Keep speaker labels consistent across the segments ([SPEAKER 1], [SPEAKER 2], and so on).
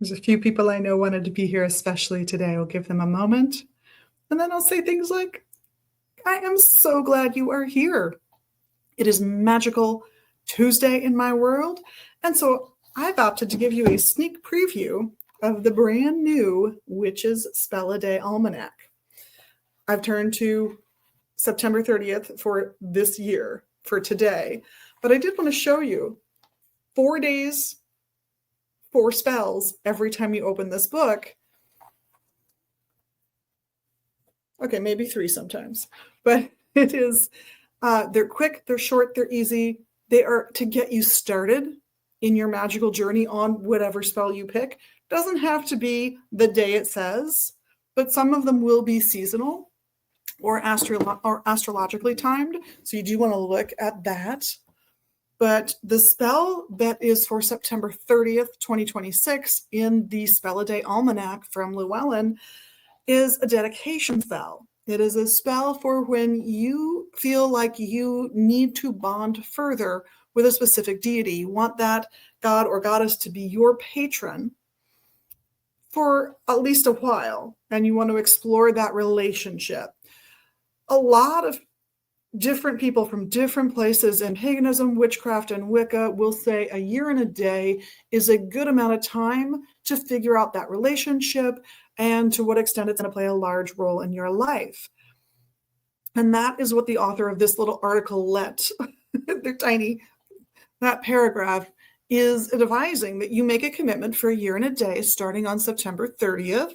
[SPEAKER 1] There's a few people I know wanted to be here, especially today. I'll give them a moment. And then I'll say things like, I am so glad you are here. It is Magical Tuesday in my world. And so I've opted to give you a sneak preview of the brand new Witches Spell a Day Almanac. I've turned to September 30th for this year, for today. But I did want to show you 4 days, 4 spells every time you open this book. Okay, maybe 3 sometimes. But it is, they're quick, they're short, they're easy. They are to get you started in your magical journey on whatever spell you pick. Doesn't have to be the day it says, but some of them will be seasonal or astrologically timed. So you do want to look at that. But the spell that is for September 30th, 2026 in the Spell a Day Almanac from Llewellyn is a dedication spell. It is a spell for when you feel like you need to bond further with a specific deity. You want that god or goddess to be your patron for at least a while, and you want to explore that relationship. A lot of different people from different places in paganism, witchcraft, and Wicca will say a year and a day is a good amount of time to figure out that relationship and to what extent it's going to play a large role in your life. And that is what the author of this little article-let, they're tiny, that paragraph is advising, that you make a commitment for a year and a day starting on September 30th,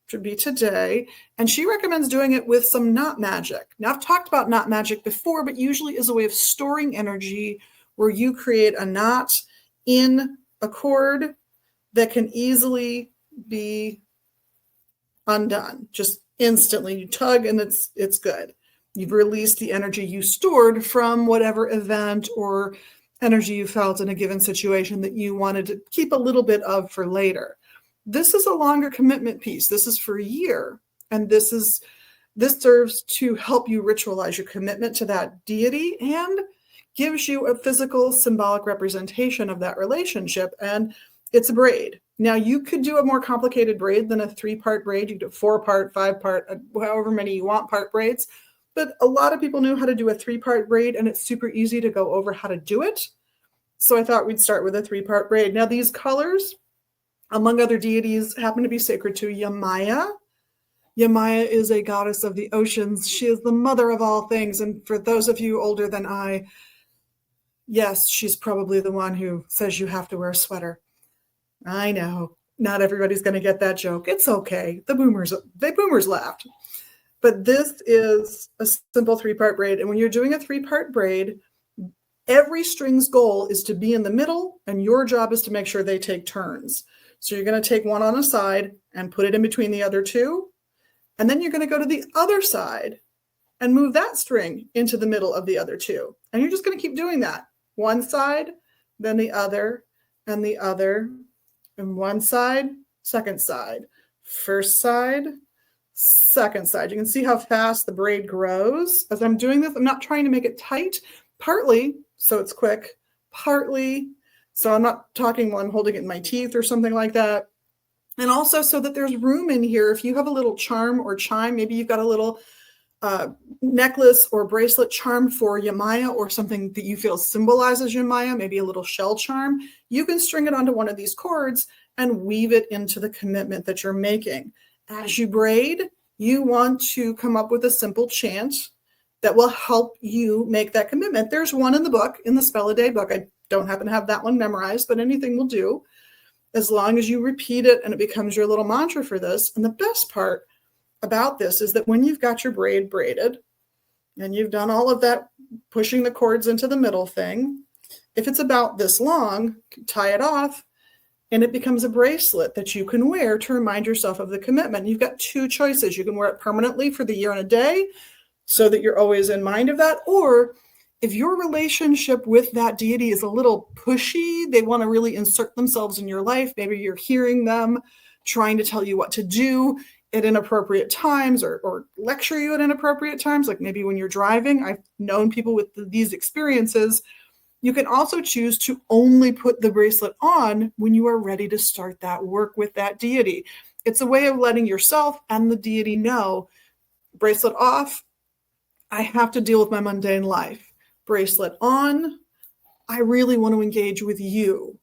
[SPEAKER 1] should be today, and she recommends doing it with some knot magic. Now, I've talked about knot magic before, but usually is a way of storing energy where you create a knot in a cord that can easily be undone. Just instantly, you tug and it's good. You've released the energy you stored from whatever event or energy you felt in a given situation that you wanted to keep a little bit of for later. This is a longer commitment piece. This is for a year. And this serves to help you ritualize your commitment to that deity and gives you a physical symbolic representation of that relationship. And it's a braid. Now, you could do a more complicated braid than a 3-part braid. You could do 4-part, 5-part, however many you want part braids. But a lot of people knew how to do a 3-part braid, and it's super easy to go over how to do it. So I thought we'd start with a 3-part braid. Now, these colors, among other deities, happen to be sacred to Yamaya. Yamaya is a goddess of the oceans. She is the mother of all things. And for those of you older than I, yes, she's probably the one who says you have to wear a sweater. I know, not everybody's going to get that joke. It's okay. The boomers laughed. But this is a simple 3-part braid. And when you're doing a 3-part braid, every string's goal is to be in the middle, and your job is to make sure they take turns. So you're going to take one on a side and put it in between the other 2. And then you're going to go to the other side and move that string into the middle of the other 2. And you're just going to keep doing that. One side, then the other, and the other. And one side, second side. First side, second side. You can see how fast the braid grows. As I'm doing this, I'm not trying to make it tight, partly so it's quick, partly so I'm not talking while I'm holding it in my teeth or something like that. And also so that there's room in here. If you have a little charm or chime, maybe you've got a little necklace or bracelet charm for Yamaya or something that you feel symbolizes Yamaya, maybe a little shell charm, you can string it onto one of these cords and weave it into the commitment that you're making. As you braid, you want to come up with a simple chant that will help you make that commitment. There's one in the book, in the Spell a Day book. I don't happen to have that one memorized, but anything will do, as long as you repeat it and it becomes your little mantra for this. And the best part about this is that when you've got your braid braided and you've done all of that pushing the cords into the middle thing, if it's about this long, tie it off, and it becomes a bracelet that you can wear to remind yourself of the commitment. You've got 2 choices. You can wear it permanently for the year and a day so that you're always in mind of that. Or if your relationship with that deity is a little pushy, they want to really insert themselves in your life, maybe you're hearing them trying to tell you what to do at inappropriate times or lecture you at inappropriate times, like maybe when you're driving. I've known people with these experiences You can also choose to only put the bracelet on when you are ready to start that work with that deity. It's a way of letting yourself and the deity know, bracelet off, I have to deal with my mundane life. Bracelet on, I really want to engage with you,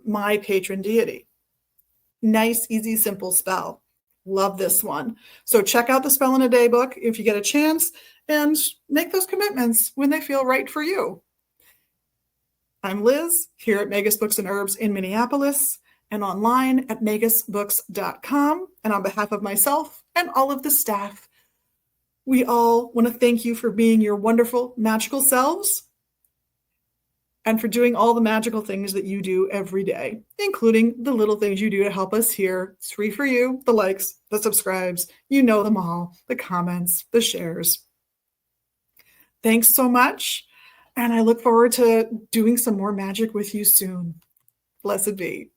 [SPEAKER 1] my patron deity. Nice, easy, simple spell. Love this one. So check out the Spell in a Day book if you get a chance and make those commitments when they feel right for you. I'm Liz here at Magus Books and Herbs in Minneapolis and online at magusbooks.com. And on behalf of myself and all of the staff, we all want to thank you for being your wonderful, magical selves and for doing all the magical things that you do every day, including the little things you do to help us here. It's free for you. The likes, the subscribes, you know them all, the comments, the shares. Thanks so much. And I look forward to doing some more magic with you soon. Blessed be.